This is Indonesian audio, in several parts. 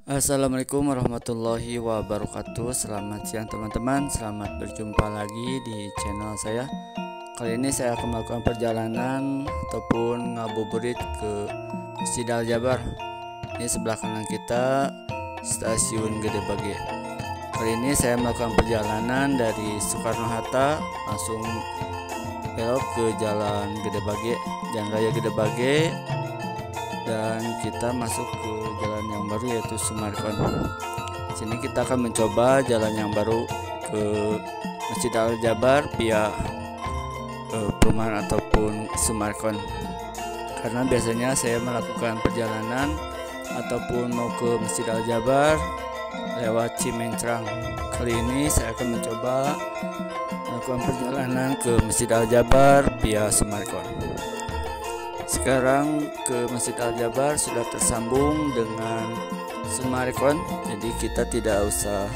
Assalamualaikum warahmatullahi wabarakatuh. Selamat siang teman-teman. Selamat berjumpa lagi di channel saya. Kali ini saya akan melakukan perjalanan ataupun ngabuburit ke Masjid Al Jabar. Ini sebelah kanan kita Stasiun Gede Bage. Kali ini saya melakukan perjalanan dari Soekarno Hatta langsung belok ke Jalan Gede Bage, Jalan Raya Gede Bage, dan kita masuk ke jalan yang baru yaitu Sumarkon. Di sini kita akan mencoba jalan yang baru ke Masjid Al Jabar via perumahan ataupun Sumarkon. Karena biasanya saya melakukan perjalanan ataupun mau ke Masjid Al Jabar lewat Cimencrang. Kali ini saya akan mencoba melakukan perjalanan ke Masjid Al Jabar via Sumarkon. Sekarang ke Masjid Al Jabar sudah tersambung dengan Sumarkon, jadi kita tidak usah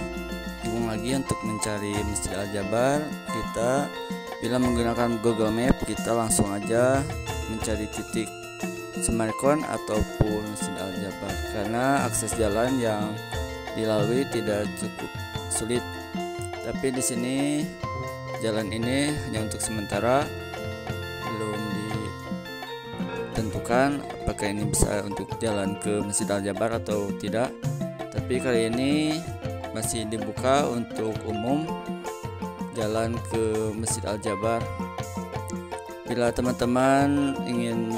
bingung lagi untuk mencari Masjid Al Jabar. Kita bila menggunakan Google Map, kita langsung aja mencari titik Sumarkon ataupun Masjid Al Jabar, karena akses jalan yang dilalui tidak cukup sulit. Tapi di sini jalan ini hanya untuk sementara, belum ditentukan apakah ini bisa untuk jalan ke Masjid Al Jabar atau tidak. Tapi kali ini masih dibuka untuk umum jalan ke Masjid Al Jabar. Bila teman-teman ingin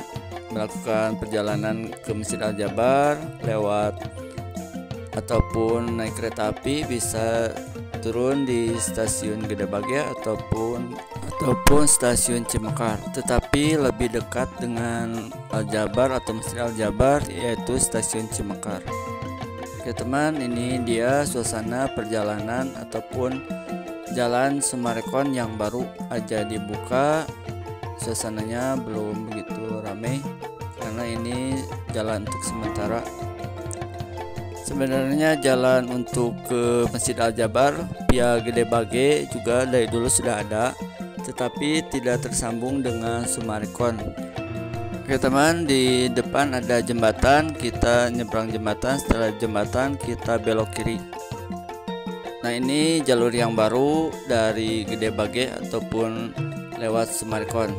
melakukan perjalanan ke Masjid Al Jabar lewat ataupun naik kereta api, bisa turun di Stasiun Gede Bage ataupun Stasiun Cimekar, tetapi lebih dekat dengan Al Jabar atau Masjid Al Jabar yaitu Stasiun Cimekar. Oke teman, ini dia suasana perjalanan ataupun jalan Sumarkon yang baru aja dibuka. Suasananya belum begitu ramai karena ini jalan untuk sementara. Sebenarnya jalan untuk ke Masjid Al Jabar via Gede Bage juga dari dulu sudah ada, tetapi tidak tersambung dengan Sumarkon. Oke teman, di depan ada jembatan, kita nyebrang jembatan, setelah jembatan kita belok kiri. Nah, ini jalur yang baru dari Gede Bage ataupun lewat Sumarkon.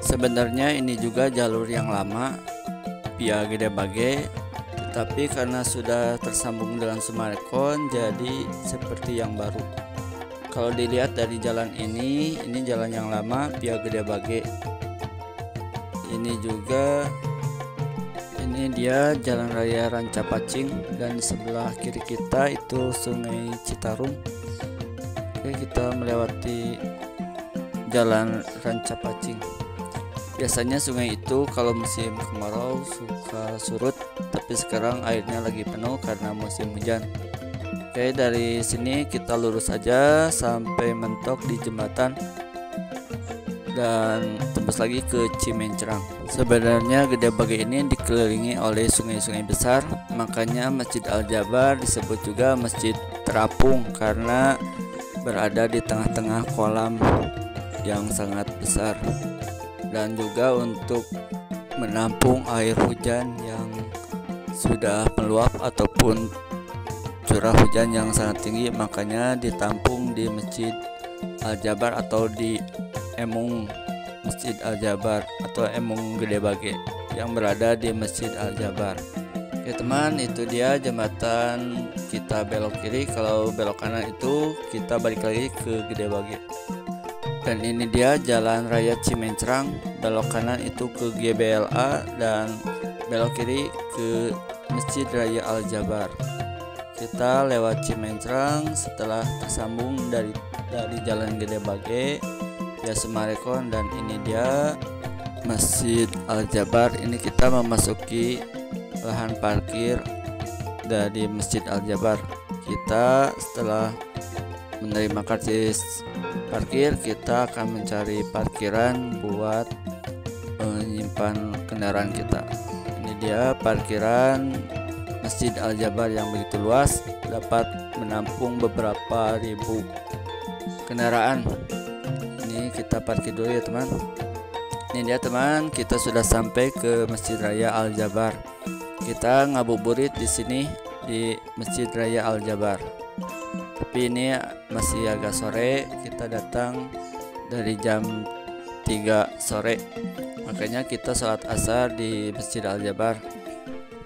Sebenarnya ini juga jalur yang lama via Gede Bage, tetapi karena sudah tersambung dengan Sumarkon jadi seperti yang baru. Kalau dilihat dari jalan ini jalan yang lama via Gede Bage. Ini dia Jalan Raya Rancapacing, dan di sebelah kiri kita itu Sungai Citarum. Oke, kita melewati Jalan Rancapacing. Biasanya sungai itu kalau musim kemarau suka surut, tapi sekarang airnya lagi penuh karena musim hujan. Oke, dari sini kita lurus aja sampai mentok di jembatan dan tembus lagi ke Cimencrang. Sebenarnya Gede Bage ini dikelilingi oleh sungai-sungai besar, makanya Masjid Al Jabar disebut juga Masjid Terapung karena berada di tengah-tengah kolam yang sangat besar, dan juga untuk menampung air hujan yang sudah meluap ataupun curah hujan yang sangat tinggi, makanya ditampung di Masjid Al Jabar atau di Emung Masjid Al Jabar atau Emung Gede Bage yang berada di Masjid Al Jabar. Oke teman, itu dia jembatan. Kita belok kiri, kalau belok kanan itu kita balik lagi ke Gede Bage. Dan ini dia Jalan Raya Cimencrang, belok kanan itu ke GBLA dan belok kiri ke Masjid Raya Al Jabar. Kita lewat Cimencrang setelah tersambung dari Jalan Gede Bage via Sumarkon, dan ini dia Masjid Al Jabar. Ini kita memasuki lahan parkir dari Masjid Al Jabar. Kita setelah menerima karcis parkir, kita akan mencari parkiran buat menyimpan kendaraan kita. Ini dia parkiran Masjid Al Jabar yang begitu luas, dapat menampung beberapa ribu kendaraan. Ini kita parkir dulu ya teman. Ini dia teman, kita sudah sampai ke Masjid Raya Al Jabar. Kita ngabuburit di sini di Masjid Raya Al Jabar. Tapi ini masih agak sore, kita datang dari jam 3 sore. Makanya kita sholat asar di Masjid Al Jabar.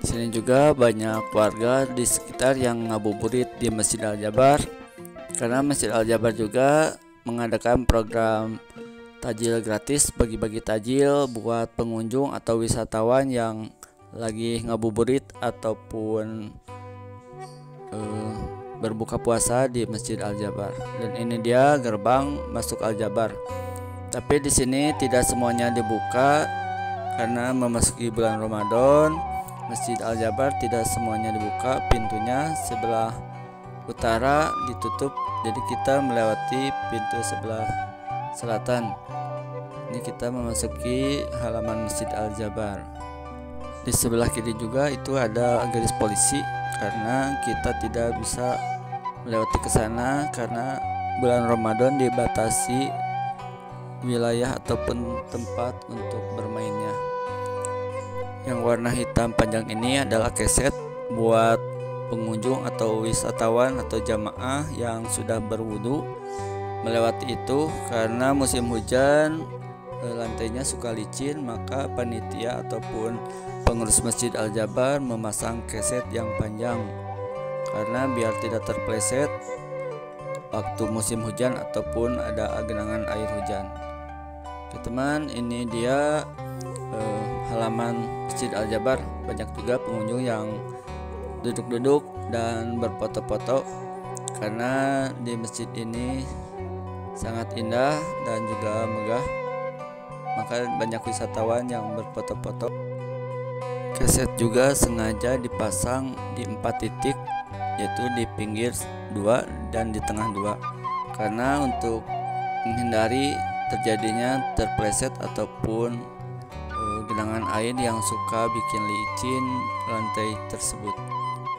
Di sini juga banyak warga di sekitar yang ngabuburit di Masjid Al Jabar. Karena Masjid Al Jabar juga mengadakan program tajil gratis, bagi-bagi tajil buat pengunjung atau wisatawan yang lagi ngabuburit ataupun berbuka puasa di Masjid Al Jabar. Dan ini dia gerbang masuk Al Jabar. Tapi di sini tidak semuanya dibuka karena memasuki bulan Ramadan. Masjid Al Jabar tidak semuanya dibuka, pintunya sebelah utara ditutup. Jadi kita melewati pintu sebelah selatan. Ini kita memasuki halaman Masjid Al Jabar. Di sebelah kiri juga itu ada garis polisi karena kita tidak bisa melewati ke sana karena bulan Ramadan dibatasi wilayah ataupun tempat untuk bermainnya. Yang warna hitam panjang ini adalah keset buat pengunjung atau wisatawan atau jamaah yang sudah berwudu melewati itu. Karena musim hujan lantainya suka licin, maka panitia ataupun pengurus Masjid Al Jabar memasang keset yang panjang karena biar tidak terpleset waktu musim hujan ataupun ada genangan air hujan. Oke teman, ini dia halaman Masjid Al Jabar. Banyak juga pengunjung yang duduk-duduk dan berfoto-foto karena di masjid ini sangat indah dan juga megah, maka banyak wisatawan yang berfoto-foto. Keset juga sengaja dipasang di 4 titik, yaitu di pinggir 2 dan di tengah 2, karena untuk menghindari terjadinya terpleset ataupun genangan air yang suka bikin licin lantai tersebut.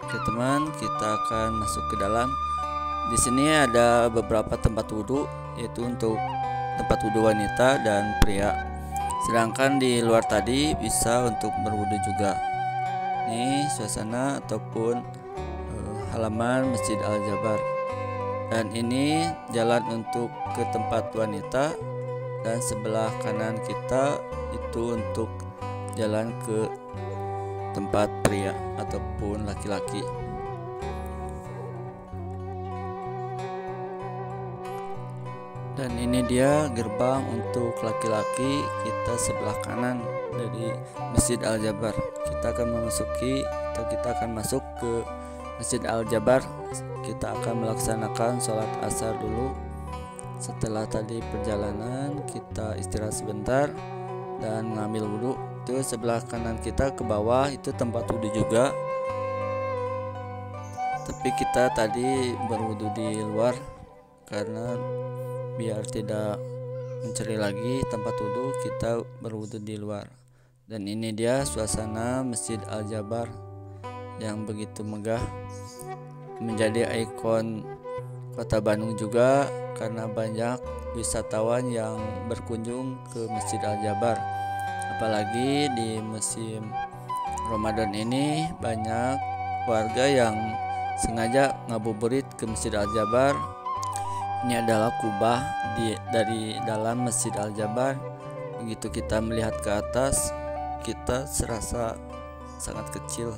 Oke teman, kita akan masuk ke dalam. Di sini ada beberapa tempat wudhu, yaitu untuk tempat wudhu wanita dan pria. Sedangkan di luar tadi bisa untuk berwudhu juga. Ini suasana ataupun halaman Masjid Al Jabar. Dan ini jalan untuk ke tempat wanita, dan sebelah kanan kita itu untuk jalan ke tempat pria ataupun laki-laki. Dan ini dia gerbang untuk laki-laki, kita sebelah kanan dari Masjid Al Jabar. Kita akan memasuki atau kita akan masuk ke Masjid Al Jabar. Kita akan melaksanakan sholat asar dulu. Setelah tadi perjalanan, kita istirahat sebentar dan ngambil wudhu. Itu sebelah kanan kita ke bawah itu tempat wudhu juga. Tapi kita tadi berwudhu di luar karena biar tidak mencari lagi tempat wudhu, kita berwudhu di luar. Dan ini dia suasana Masjid Al Jabar yang begitu megah, menjadi ikon kota Bandung juga karena banyak wisatawan yang berkunjung ke Masjid Al Jabar. Apalagi di musim Ramadan ini banyak warga yang sengaja ngabuburit ke Masjid Al Jabar. Ini adalah kubah dari dalam Masjid Al Jabar. Begitu kita melihat ke atas, kita serasa sangat kecil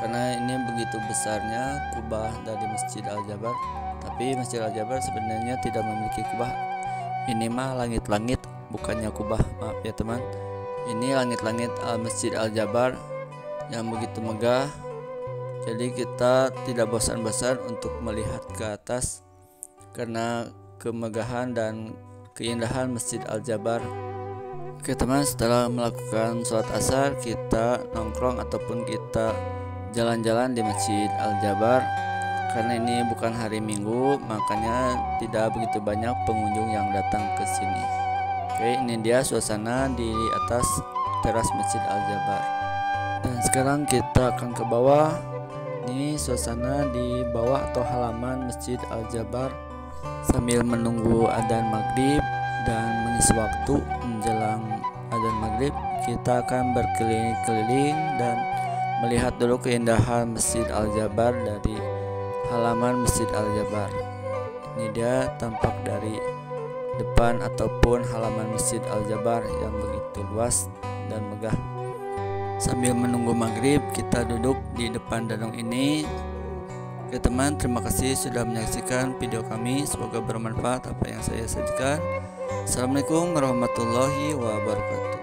karena ini begitu besarnya kubah dari Masjid Al Jabar. Tapi Masjid Al Jabar sebenarnya tidak memiliki kubah. Ini mah langit-langit, bukannya kubah. Maaf ya teman. Ini langit-langit Masjid Al Jabar yang begitu megah. Jadi kita tidak bosan-bosan untuk melihat ke atas karena kemegahan dan keindahan Masjid Al Jabar. Oke teman, setelah melakukan sholat asar, kita nongkrong ataupun kita jalan-jalan di Masjid Al Jabar. Karena ini bukan hari Minggu, makanya tidak begitu banyak pengunjung yang datang ke sini. Oke, ini dia suasana di atas teras Masjid Al Jabar. Dan sekarang kita akan ke bawah. Ini suasana di bawah atau halaman Masjid Al Jabar. Sambil menunggu adzan maghrib dan mengisi waktu menjelang adzan maghrib, kita akan berkeliling-keliling dan melihat dulu keindahan Masjid Al-Jabar dari halaman Masjid Al-Jabar. Ini dia tampak dari depan ataupun halaman Masjid Al-Jabar yang begitu luas dan megah. Sambil menunggu maghrib, kita duduk di depan danau ini. Oke teman, terima kasih sudah menyaksikan video kami. Semoga bermanfaat apa yang saya sajikan. Assalamualaikum warahmatullahi wabarakatuh.